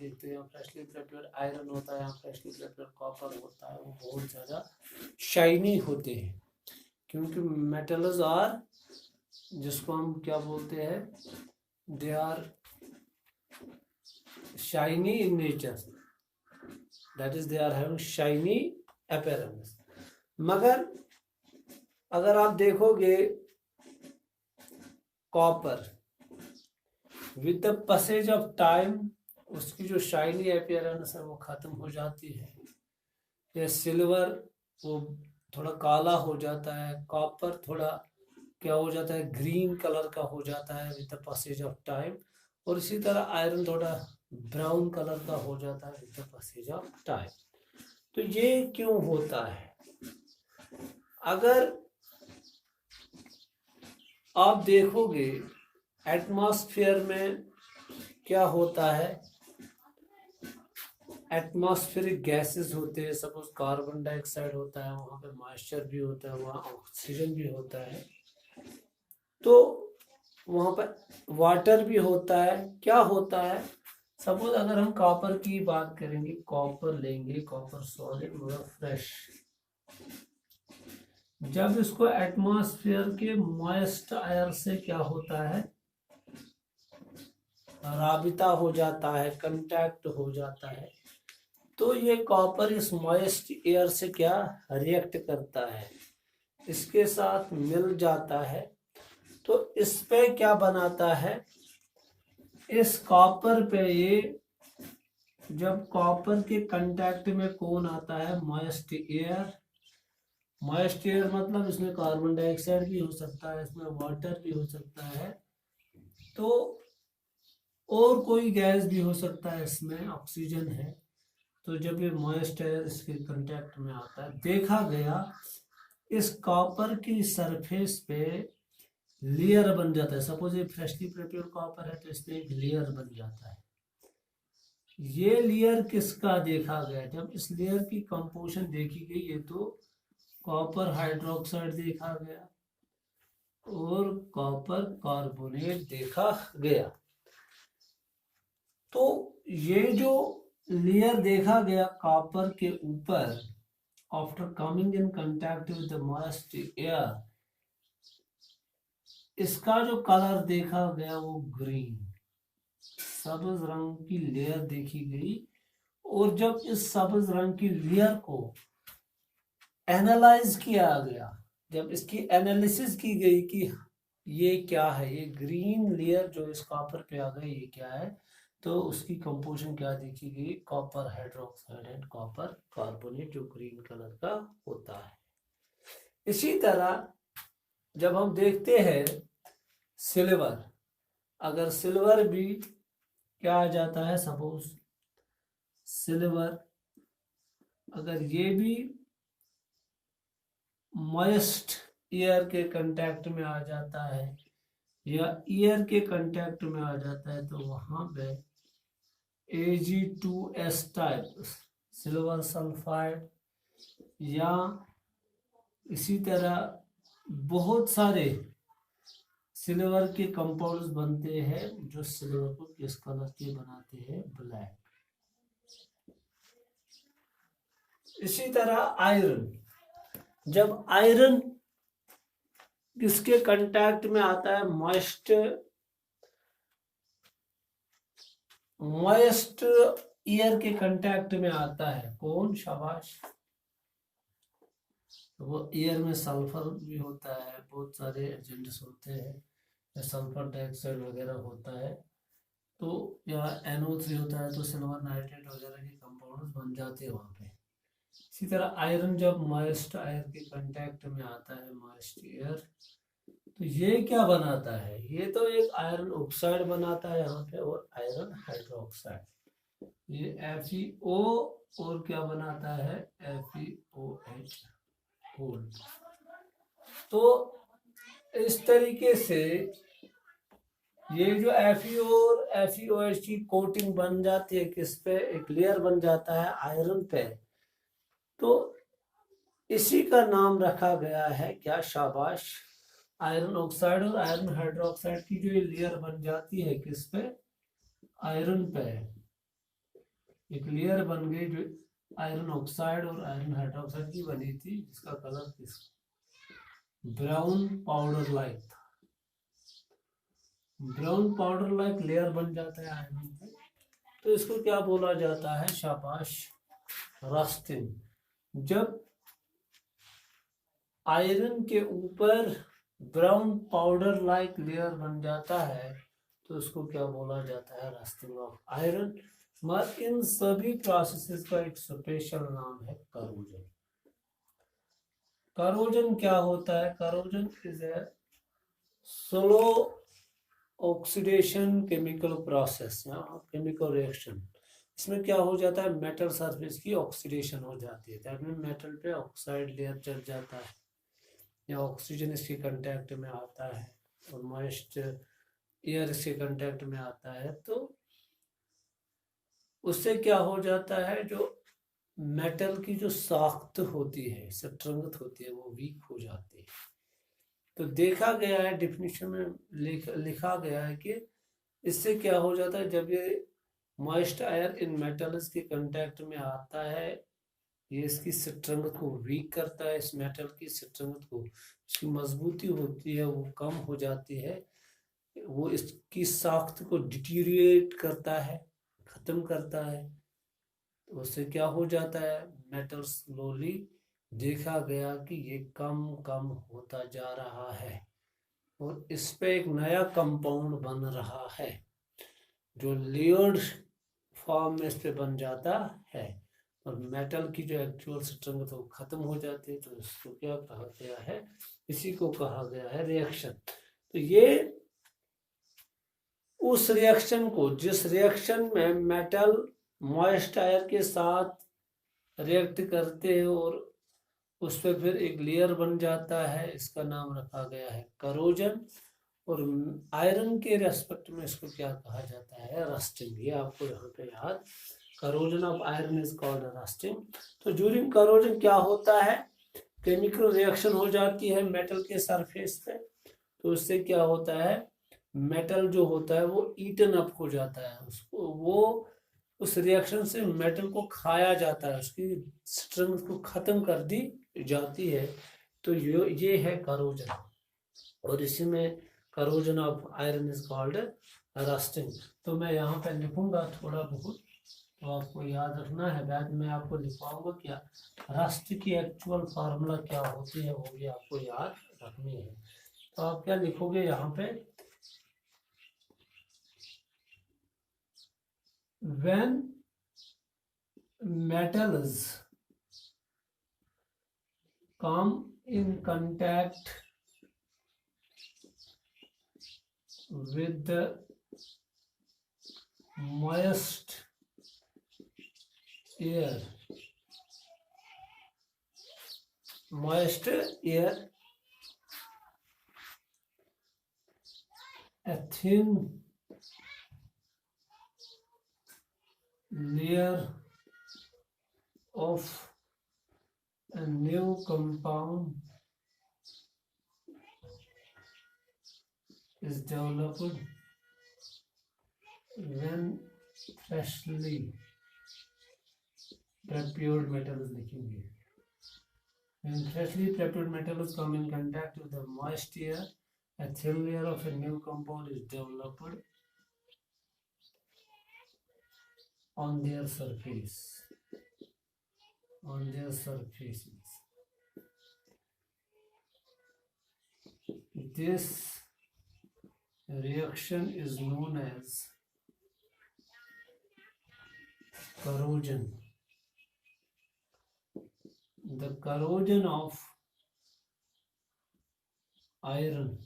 देखते हैं, freshly prepared iron होता है, यहाँ फ्रेशली प्रिपेयर्ड कॉपर होता है, वो बहुत ज़्यादा शाइनी होते हैं, क्योंकि मेटल्स आर, जिसको हम क्या बोलते हैं, they are shiny in nature, that is they are having shiny appearance. मगर अगर आप देखोगे copper with the passage of time उसकी जो शाइनी अपीयरेंस है वो खत्म हो जाती है। या सिल्वर वो थोड़ा काला हो जाता है, कॉपर थोड़ा क्या हो जाता है, ग्रीन कलर का हो जाता है with the passage of time, और इसी तरह आयरन थोड़ा ब्राउन कलर का हो जाता है with the passage of time. तो ये क्यों होता है? अगर आप देखोगे एटमॉस्फेयर में क्या होता है, एटमॉस्फेरिक गैसेस होते हैं, सपोज कार्बन डाइऑक्साइड होता है, वहाँ पे मॉइस्चर भी होता है, वहाँ ऑक्सीजन भी होता है, तो वहाँ पर वाटर भी होता है। क्या होता है, सपोज अगर हम कॉपर की बात करेंगे, कॉपर लेंगे, कॉपर सॉलिड मतलब फ्रेश, जब इसको एटमॉस्फेयर के मॉइस्ट एयर से क्या होता है, राबिता हो जाता है, कांटेक्ट हो जाता है, तो ये कॉपर इस मॉइस्ट एयर से क्या रिएक्ट करता है, इसके साथ मिल जाता है, तो इस पे क्या बनाता है, इस कॉपर पे ये जब कॉपर के कांटेक्ट में कौन आता है, मॉइस्ट एयर, मॉइस्ट एयर मतलब इसमें कार्बन डाइऑक्साइड भी हो सकता है, इसमें वाटर भी हो सकता है, तो और कोई गैस भी हो सकता है, इसमें ऑक्सीजन है। तो जब ये मॉइस्ट एयर इसके कांटेक्ट में आता है, देखा गया इस कॉपर की सरफेस पे लेयर बन जाता है। सपोज ये फ्रेशली प्रिपेयर्ड कॉपर है, तो इसमें एक लेयर बन जाता है। ये लेयर किसका देखा गया, जब इस लेयर की कंपोजिशन देखी गई, ये तो कॉपर हाइड्रोक्साइड देखा गया और कॉपर कार्बोनेट देखा गया। तो ये जो लेयर देखा गया कॉपर के ऊपर, after coming in contact with the moist air, इसका जो कलर देखा गया वो ग्रीन, सब्ज रंग की लेयर देखी गई। और जब इस सब्ज रंग की लेयर को एनालाइज किया गया, जब इसकी एनालिसिस की गई कि ये क्या है, ये ग्रीन लेयर जो इस कॉपर पे आ गई ये क्या है, तो उसकी कंपोजिशन क्या देखी गई, copper hydroxide and copper carbonate जो ग्रीन कलर का होता है। इसी तरह जब हम देखते हैं सिल्वर, अगर सिल्वर भी क्या आ जाता है, सपोज सिल्वर अगर ये भी मॉइस्ट एयर के कांटेक्ट में आ जाता है या एयर के कांटेक्ट में आ जाता है, तो वहां पे Ag2S टाइप सिल्वर सल्फाइड, या इसी तरह बहुत सारे सिल्वर के कंपाउंड्स बनते हैं जो सिल्वर को किस कलर के बनाते हैं, ब्लैक। इसी तरह आयरन, जब आयरन किसके कांटेक्ट में आता है, मॉइस्ट एयर के कांटेक्ट में आता है, कौन, शाबाश, तो वो एयर में सल्फर भी होता है, बहुत सारे एजेंट्स होते हैं, सल्फर डाइऑक्साइड वगैरह होता है, तो या NO3 होता है, तो सिल्वर नाइट्रेट वगैरह के कंपाउंड्स बन जाते हैं वहाँ पे। इसी तरह आयरन जब मॉइस्ट एयर के कांटेक्ट में आता है, मॉइस्ट एयर, तो ये क्या बनाता है, ये तो एक आयरन ऑक्साइड बनाता है यहाँ पे, और आयरन हाइड्रोक्साइड, ये FeO और क्या बनाता है, FeOH गोल्ड। तो इस तरीके से ये जो FeO और FeOH की कोटिंग बन जाती है किस पे, एक लेयर बन जाता है आयरन पे, तो इसी का नाम रखा गया है क्या, शाबाश, आयरन ऑक्साइड। और आयरन हाइड्रोक्साइड की जो ये लेयर बन जाती है किस पे, आयरन पे, एक लेयर बन गई जो आयरन ऑक्साइड और आयरन हाइड्रोक्साइड की बनी थी, जिसका कलर किस ब्राउन पाउडर लाइक था। ब्राउन पाउडर लाइक लेयर बन जाता है आयरन पे, तो इसको क्या बोला जाता है, शाबाश, रस्टिंग। जब आयरन के ऊपर ब्राउन पाउडर लाइक लेयर बन जाता है तो उसको क्या बोला जाता है, रस्टिंग ऑफ आयरन। मगर इन सभी प्रोसेसेस का एक स्पेशल नाम है करोजन। करोजन क्या होता है, corrosion is a slow oxidation chemical process या केमिकल रिएक्शन। इसमें क्या हो जाता है, मेटल सरफेस की ऑक्सीडेशन हो जाती है, दैट मीन मेटल पे ऑक्साइड लेयर चढ़ जाता है या ऑक्सीजन इसके कांटेक्ट में आता है और मॉइस्ट एयर इसके कांटेक्ट में आता है, तो उससे क्या हो जाता है, जो मेटल की जो साख्त होती है, स्ट्रेंथ होती है, वो वीक हो जाती है। तो देखा गया है, डिफिनीशन में लिखा गया है कि इससे क्या हो जाता है, जब ये मॉइस्ट एयर इन मेटल्स के कांटेक्ट में आता है, ये इसकी स्ट्रेंथ को वीक करता है, इस मेटल की स्ट्रेंथ को, इसकी मजबूती होती है वो कम हो जाती है, वो इसकी साख्त को डिटीरिएट करता है, खत्म करता है। तो उससे क्या हो जाता है, मेटल स्लोली देखा गया कि ये कम कम होता जा रहा है और इस पे एक नया कंपाउंड बन रहा है जो लेयर्ड फॉर्म में इस पे बन जाता है और मेटल की जो एक्चुअल स्ट्रेंथ वो खत्म हो जाती है। तो इसको क्या कहा गया है, इसी को कहा गया है रिएक्शन। तो ये उस रिएक्शन को, जिस रिएक्शन में मेटल मॉइस्ट एयर के साथ रिएक्ट करते हैं और उस पर फिर एक लेयर बन जाता है, इसका नाम रखा गया है करोजन। और आयरन के रेस्पेक्ट में इसको क्या कहा जाता है, रस्टिंग। ये आपको यहाँ पे याद, corrosion of iron is called rusting. तो ड्यूरिंग करोजन क्या होता है, केमिकल रिएक्शन हो जाती है मेटल के सरफेस पे, तो उससे क्या होता है, मेटल जो होता है वो ईटन अप हो जाता है, उसको वो उस रिएक्शन से मेटल को खाया जाता है, उसकी स्ट्रेंथ को खत्म कर दी जाती है। तो ये है करोजन और इसी में corrosion of iron is called rusting. तो मैं यहाँ पे लिखूंगा थोड़ा बहुत, तो आपको याद रखना है, बाद में आपको लिखवाऊंगा क्या रस्ट की एक्चुअल फार्मूला क्या होती है, वो भी आपको याद रखनी है। तो आप क्या लिखोगे यहाँ पे, when metals come in contact with the moist air, a thin layer of a new compound is developed when freshly prepared metals लिखेंगे। When freshly prepared metals come in contact with the moist air, a thin layer of a new compound is developed on their surface. On their surfaces. This reaction is known as corrosion. The corrosion of iron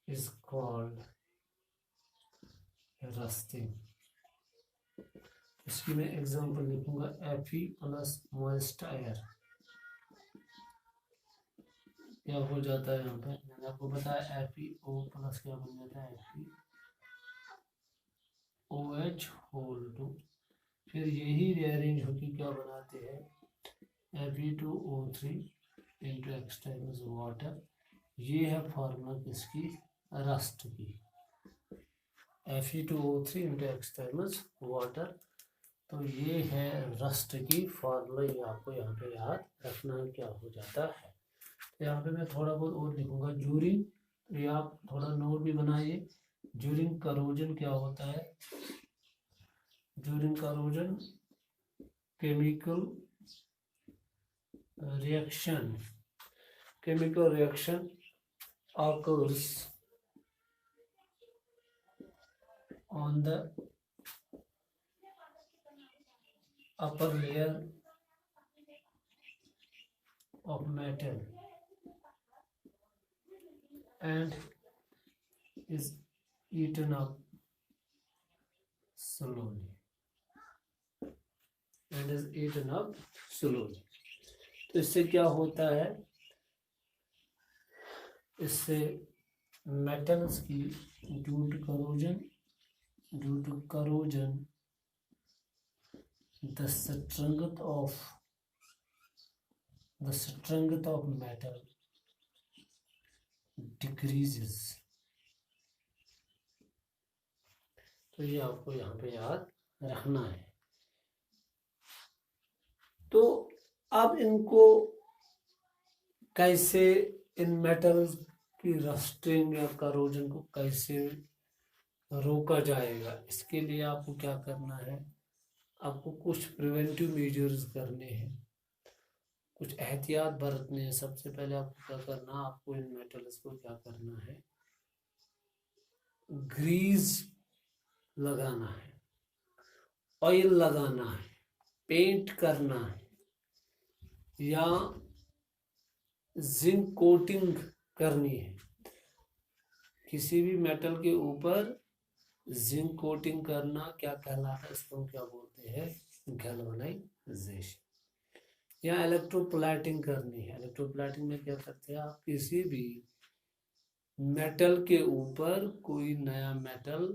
is called rusting. इसकी मैं example लिखूंगा, Fe plus moist air क्या हो जाता है, यहाँ पे मैंने आपको बताया FeO प्लस क्या बन जाता है, FeOH होल 2। फिर यही रीअरेंज होकर क्या बनाते हैं, Fe2O3 into x times water. ये है फॉर्मूला किसकी, रस्ट की। Fe2O3 into x times water. तो ये है रस्ट की फार्मूला, ये आपको यहाँ पे याद रखना है क्या हो जाता है। तो यहाँ पे मैं थोड़ा बहुत और लिखूंगा ज्यूरिन, तो ये आप थोड़ा नोट भी बनाइए। ज्यूरिन करोजन क्या होता है, during corrosion chemical reaction, chemical reaction occurs on the upper layer of metal and is eaten up slowly, and is eaten up slowly। तो इससे क्या होता है, इससे मेटल्स की due to corrosion the strength of metal decreases। तो ये आपको यहाँ पे याद रखना है। तो अब इनको कैसे, इन मेटल्स की रस्टिंग या करोजन को कैसे रोका जाएगा, इसके लिए आपको क्या करना है, आपको कुछ प्रिवेंटिव मेजर्स करने हैं, कुछ एहतियात बरतने हैं। सबसे पहले आपको क्या करना है, आपको इन मेटल्स को क्या करना है, ग्रीस लगाना है, ऑयल लगाना है, पेंट करना है, या जिंक कोटिंग करनी है। किसी भी मेटल के ऊपर जिंक कोटिंग करना क्या कहलाता है, इसको क्या बोलते हैं, गैल्वेनाइजेशन। या इलेक्ट्रोप्लेटिंग करनी है। इलेक्ट्रोप्लेटिंग में क्या करते हैं, आप किसी भी मेटल के ऊपर कोई नया मेटल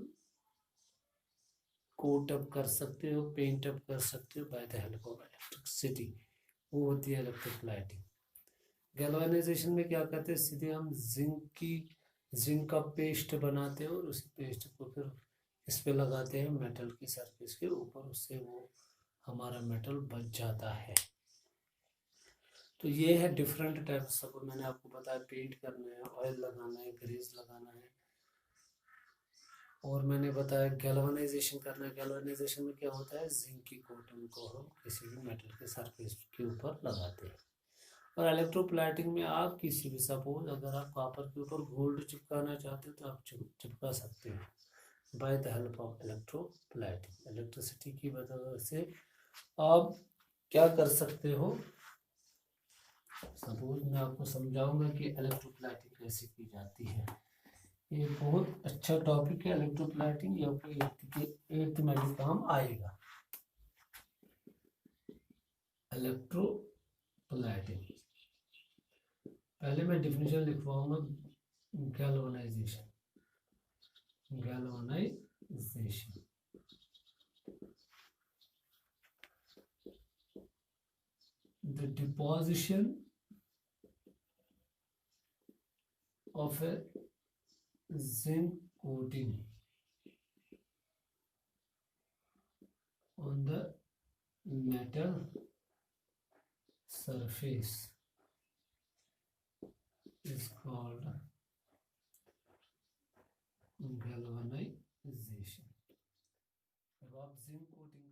कोट अप कर सकते हो, पेंट अप कर सकते हो by the help of electricity, वो होती है इलेक्ट्रोप्लेटिंग। गैल्वेनाइजेशन में क्या करते हैं, सीधे हम जिंक का पेस्ट बनाते हैं और उसी पेस्ट को फिर इस पे लगाते हैं मेटल की सरफेस के ऊपर, उससे वो हमारा मेटल बच जाता है। तो ये है डिफरेंट टाइप्स। सब मैंने आपको बताया, पेंट करना है, ऑयल लगाना है, ग्रीस लगाना है, और मैंने बताया गैल्वेनाइजेशन करना है। गैल्वेनाइजेशन में क्या होता है, जिंक की कोटिंग को हम किसी भी मेटल के सरफेस के ऊपर लगाते हैं। और इलेक्ट्रोप्लेटिंग में आप किसी भी, सपोज अगर आप कॉपर के ऊपर गोल्ड चिपकाना चाहते हो तो आप चिपका सकते हो by the help of electroplating. Electricity की वजह से आप क्या कर सकते हो, सपोज मैं आपको समझाऊंगा कि इलेक्ट्रोप्लेटिंग कैसे की जाती है। ये बहुत अच्छा टॉपिक है इलेक्ट्रोप्लेटिंग, ये आपको 8th में भी काम आएगा। इलेक्ट्रोप्लेटिंग, पहले मैं डिफिनेशन लिखवाऊंगा, galvanization. The deposition of a zinc coating on the metal surface is called galvanization। अब आप जिंक कोटिंग